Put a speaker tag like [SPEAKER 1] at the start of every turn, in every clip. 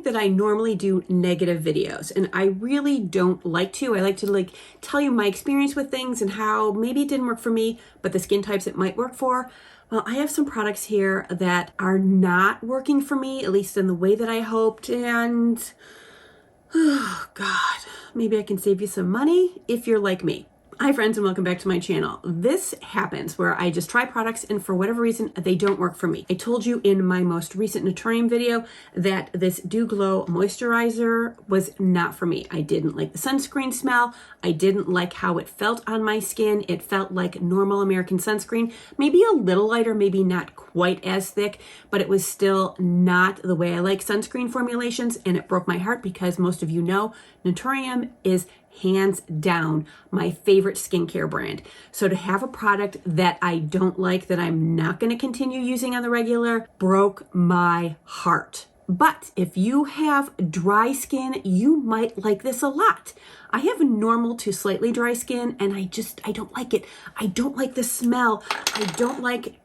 [SPEAKER 1] think that I normally do negative videos, and I really don't like to. I like to tell you my experience with things and how maybe it didn't work for me, but the skin types it might work for. Well, I have some products here that are not working for me, at least in the way that I hoped, and oh God, maybe I can save you some money if you're like me. Hi friends, and welcome back to my channel. This happens where I just try products and for whatever reason they don't work for me. I told you in my most recent Naturium video that this Dew Glow moisturizer was not for me. I didn't like the sunscreen smell. I didn't like how it felt on my skin. It felt like normal American sunscreen, maybe a little lighter, maybe not quite as thick, but it was still not the way I like sunscreen formulations, and it broke my heart because most of you know Naturium is hands down my favorite skincare brand. So to have a product that I don't like, that I'm not going to continue using on the regular, broke my heart. But if you have dry skin, you might like this a lot. I have normal to slightly dry skin, and I don't like it. I don't like the smell. I don't like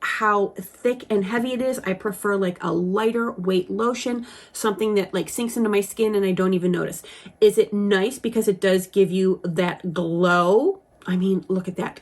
[SPEAKER 1] how thick and heavy it is. I prefer like a lighter weight lotion, something that like sinks into my skin and I don't even notice. Is it nice because it does give you that glow? I mean, look at that.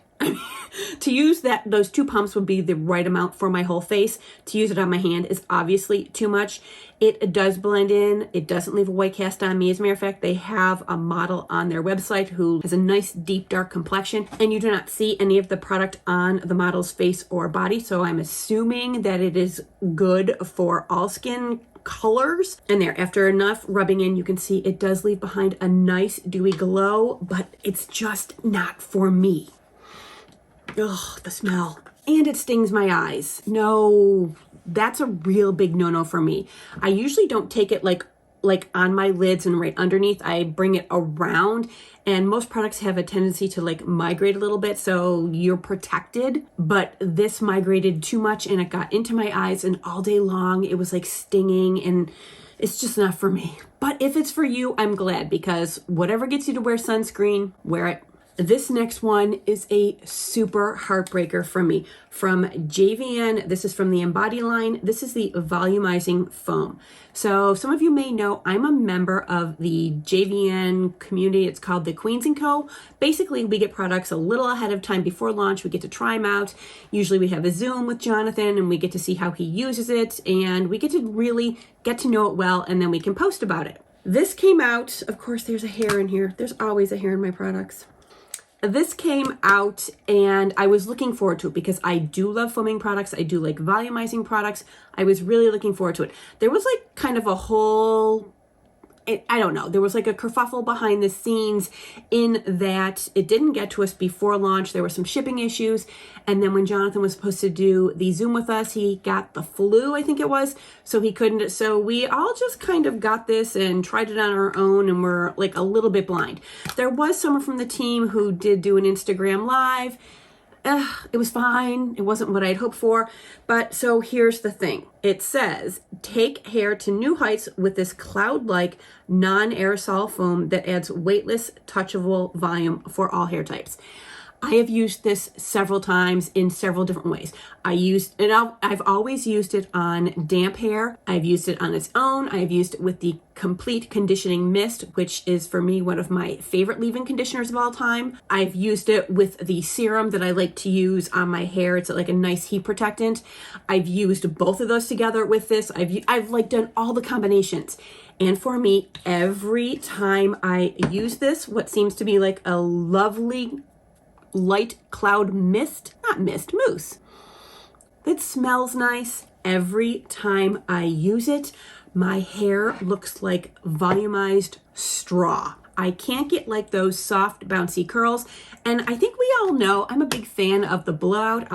[SPEAKER 1] To use those 2 pumps would be the right amount for my whole face. To use it on my hand is obviously too much. It does blend in. It doesn't leave a white cast on me. As a matter of fact, they have a model on their website who has a nice deep dark complexion, and you do not see any of the product on the model's face or body. So I'm assuming that it is good for all skin colors. And there, after enough rubbing in, you can see it does leave behind a nice dewy glow, but it's just not for me. Ugh, the smell. And it stings my eyes. No, that's a real big no-no for me. I usually don't take it like on my lids and right underneath. I bring it around, and most products have a tendency to like migrate a little bit, so you're protected. But this migrated too much and it got into my eyes, and all day long it was like stinging, and it's just not for me. But if it's for you, I'm glad, because whatever gets you to wear sunscreen, wear it. This next one is a super heartbreaker for me. From JVN, this is from the Embody line. This is the volumizing foam. So some of you may know I'm a member of the JVN community. It's called the Queens & Co. Basically, we get products a little ahead of time before launch. We get to try them out. Usually we have a Zoom with Jonathan and we get to see how he uses it, and we get to really get to know it well, and then we can post about it. This came out, of course, there's a hair in here. There's always a hair in my products. This came out and I was looking forward to it because I do love foaming products. I do like volumizing products. I was really looking forward to it. There was like kind of a whole, I don't know, there was like a kerfuffle behind the scenes in that it didn't get to us before launch. There were some shipping issues. And then when Jonathan was supposed to do the Zoom with us, he got the flu, I think it was. So he couldn't. So we all just kind of got this and tried it on our own, and we're like a little bit blind. There was someone from the team who did do an Instagram live. It was fine. It wasn't what I'd hoped for. But so here's the thing. It says, take hair to new heights with this cloud-like non-aerosol foam that adds weightless, touchable volume for all hair types. I have used this several times in several different ways. I've always used it on damp hair. I've used it on its own. I've used it with the Complete Conditioning Mist, which is for me one of my favorite leave-in conditioners of all time. I've used it with the serum that I like to use on my hair. It's like a nice heat protectant. I've used both of those together with this. I've like done all the combinations. And for me, every time I use this, what seems to be like a lovely light cloud mist, not mist, mousse. It smells nice. Every time I use it, my hair looks like volumized straw. I can't get like those soft, bouncy curls. And I think we all know I'm a big fan of the blowout.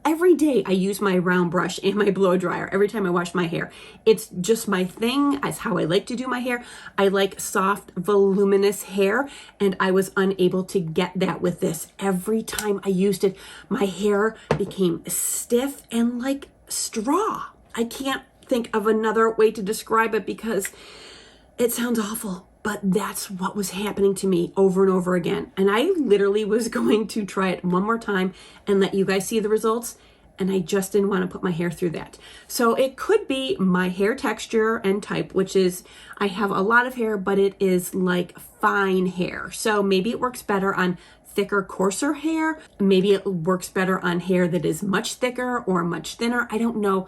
[SPEAKER 1] Every day I use my round brush and my blow dryer every time I wash my hair. It's just my thing. It's how I like to do my hair. I like soft, voluminous hair, and I was unable to get that with this. Every time I used it, my hair became stiff and like straw. I can't think of another way to describe it because it sounds awful. But that's what was happening to me over and over again. And I literally was going to try it one more time and let you guys see the results. and I just didn't want to put my hair through that. So it could be my hair texture and type, which is I have a lot of hair, but it is like fine hair. So maybe it works better on thicker, coarser hair. Maybe it works better on hair that is much thicker or much thinner. I don't know,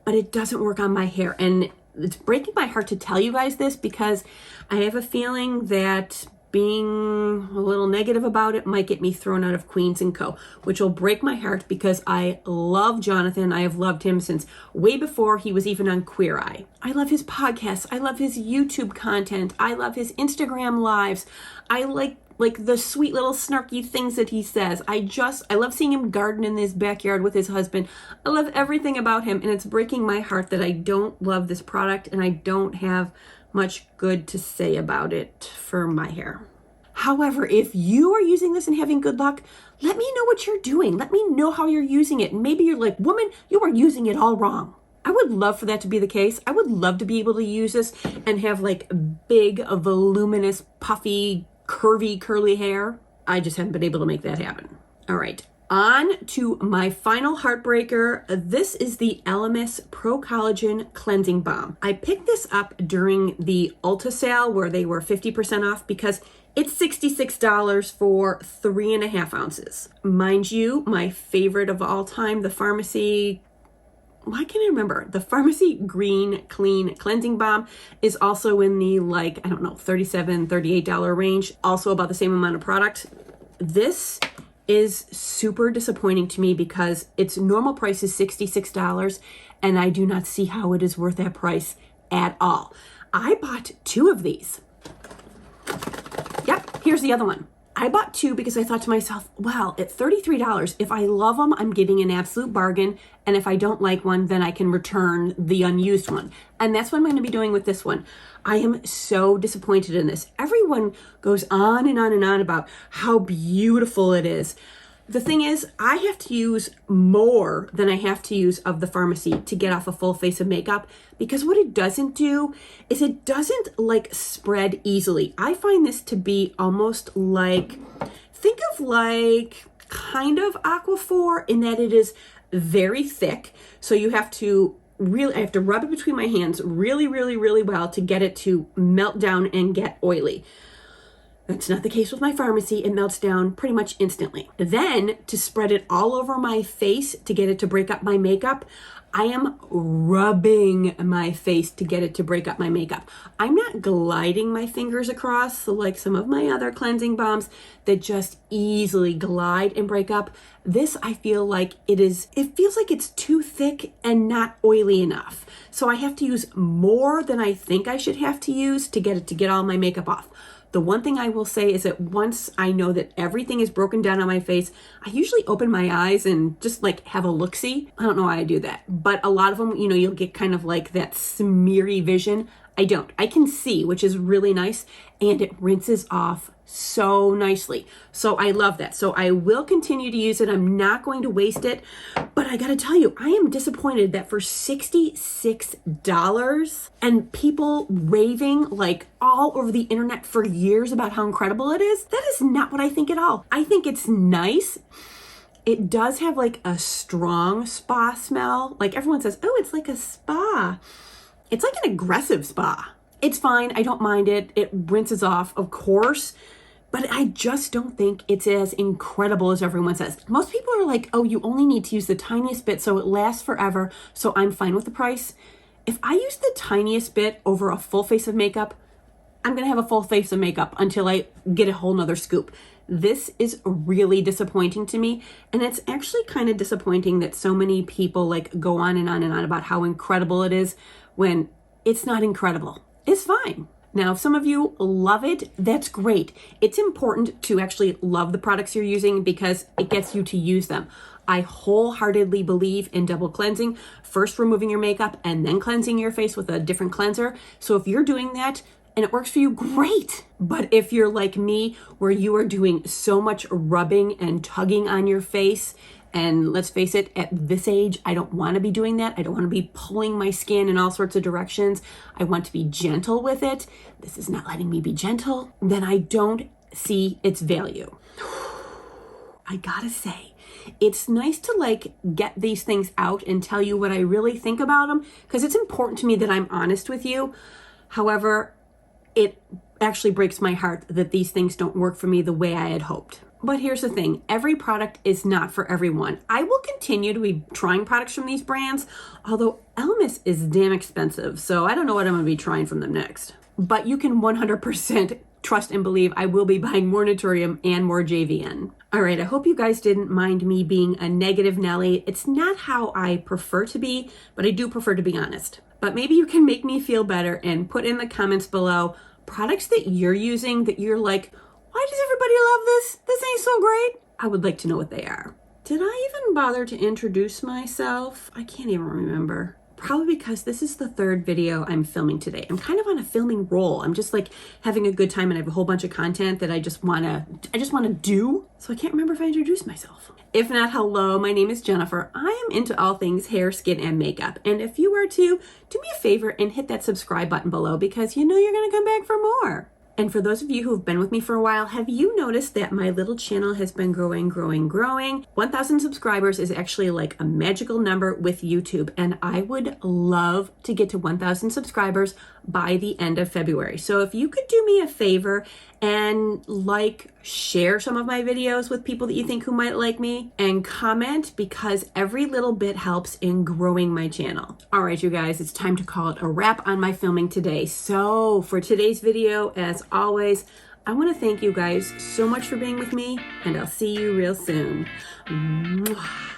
[SPEAKER 1] but it doesn't work on my hair. And it's breaking my heart to tell you guys this because I have a feeling that being a little negative about it might get me thrown out of Queens & Co., which will break my heart because I love Jonathan. I have loved him since way before he was even on Queer Eye. I love his podcasts. I love his YouTube content. I love his Instagram lives. I like the sweet little snarky things that he says. I love seeing him garden in his backyard with his husband. I love everything about him, and it's breaking my heart that I don't love this product and I don't have much good to say about it for my hair. However, if you are using this and having good luck, let me know what you're doing. Let me know how you're using it. Maybe you're like, woman, you are using it all wrong. I would love for that to be the case. I would love to be able to use this and have like big, voluminous, puffy, curvy, curly hair. I just haven't been able to make that happen. All right, on to my final heartbreaker. This is the Elemis Pro Collagen Cleansing Balm. I picked this up during the Ulta sale where they were 50% off because it's $66 for 3.5 ounces. Mind you, my favorite of all time, the Pharmacy, why can't I remember? The Pharmacy Green Clean Cleansing Balm is also in the $37, $38 range. Also about the same amount of product. This is super disappointing to me because its normal price is $66 and I do not see how it is worth that price at all. I bought 2 of these. Yep, here's the other one. I bought 2 because I thought to myself, wow, at $33, if I love them, I'm getting an absolute bargain. And if I don't like one, then I can return the unused one. And that's what I'm going to be doing with this one. I am so disappointed in this. Everyone goes on and on and on about how beautiful it is. The thing is, I have to use more than I have to use of the Pharmacy to get off a full face of makeup because what it doesn't do is it doesn't spread easily. I find this to be almost think of kind of Aquaphor in that it is very thick. So I have to rub it between my hands really, really, really well to get it to melt down and get oily. That's not the case with my Pharmacy. It melts down pretty much instantly. Then to spread it all over my face to get it to break up my makeup, I am rubbing my face to get it to break up my makeup. I'm not gliding my fingers across like some of my other cleansing balms that just easily glide and break up. This, I feel like it feels like it's too thick and not oily enough. So I have to use more than I think I should have to use to get it to get all my makeup off. The one thing I will say is that once I know that everything is broken down on my face, I usually open my eyes and just have a look-see. I don't know why I do that, but a lot of them, you'll get kind of that smeary vision. I don't. I can see, which is really nice, and it rinses off so nicely. So I love that. So I will continue to use it. I'm not going to waste it, but I gotta tell you, I am disappointed that for $66 and people raving all over the internet for years about how incredible it is, that is not what I think at all. I think it's nice. It does have a strong spa smell. Everyone says, oh, it's like a spa. It's like an aggressive spa. It's fine. I don't mind it. It rinses off, of course, but I just don't think it's as incredible as everyone says. Most people are like, oh, you only need to use the tiniest bit so it lasts forever, so I'm fine with the price. If I use the tiniest bit over a full face of makeup, I'm going to have a full face of makeup until I get a whole nother scoop. This is really disappointing to me. And it's actually kind of disappointing that so many people go on and on and on about how incredible it is when it's not incredible. It's fine. Now, if some of you love it, that's great. It's important to actually love the products you're using because it gets you to use them. I wholeheartedly believe in double cleansing, first removing your makeup and then cleansing your face with a different cleanser. So if you're doing that and it works for you, great. But if you're like me, where you are doing so much rubbing and tugging on your face, and let's face it, at this age, I don't want to be doing that. I don't want to be pulling my skin in all sorts of directions. I want to be gentle with it. This is not letting me be gentle. Then I don't see its value. I gotta say, It's nice to like get these things out and tell you what I really think about them, because it's important to me that I'm honest with you. However, it actually breaks my heart that these things don't work for me the way I had hoped. But here's the thing, every product is not for everyone. I will continue to be trying products from these brands, although Elemis is damn expensive, so I don't know what I'm going to be trying from them next. But you can 100% trust and believe I will be buying more Naturium and more JVN. All right, I hope you guys didn't mind me being a negative Nelly. It's not how I prefer to be, but I do prefer to be honest. But maybe you can make me feel better and put in the comments below products that you're using that you're like, why does everybody love this? This ain't so great. I would like to know what they are. Did I even bother to introduce myself? I can't even remember. Probably because this is the third video I'm filming today. I'm kind of on a filming roll. I'm just like having a good time, and I have a whole bunch of content that I just wanna do. So I can't remember if I introduced myself. If not, hello, my name is Jennifer. I am into all things hair, skin, and makeup. And if you are too, do me a favor and hit that subscribe button below, because you know you're gonna come back for more. And for those of you who've been with me for a while, have you noticed that my little channel has been growing? 1,000 subscribers is actually like a magical number with YouTube, and I would love to get to 1,000 subscribers by the end of February. So if you could do me a favor and share some of my videos with people that you think who might like me, and comment, because every little bit helps in growing my channel. All right, you guys, it's time to call it a wrap on my filming today. So for today's video, as always, I want to thank you guys so much for being with me, and I'll see you real soon. Mwah.